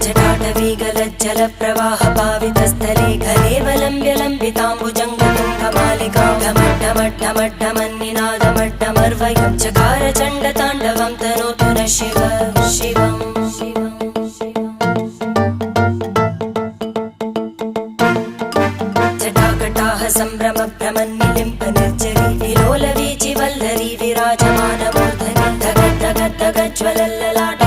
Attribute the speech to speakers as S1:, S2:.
S1: जटाटवीगलज्जलप्रवाहपावितस्थले घलेवलम्ब्यलम्बिताम्बुजङ्गतुङ्गमालिकां ढमड्ढमड्ढमड्ढमन्निनादमड्ढमर्वयं चकार चण्डताण्डवं तनोतु नः शिव शिवम् जटाकटाह सम्भ्रमभ्रमन्निलिम्पनिर्जरी विलोलवीचिवल्लरी विराजमानमूर्धनि धगद्धगद्धगज्ज्वलल्ललाट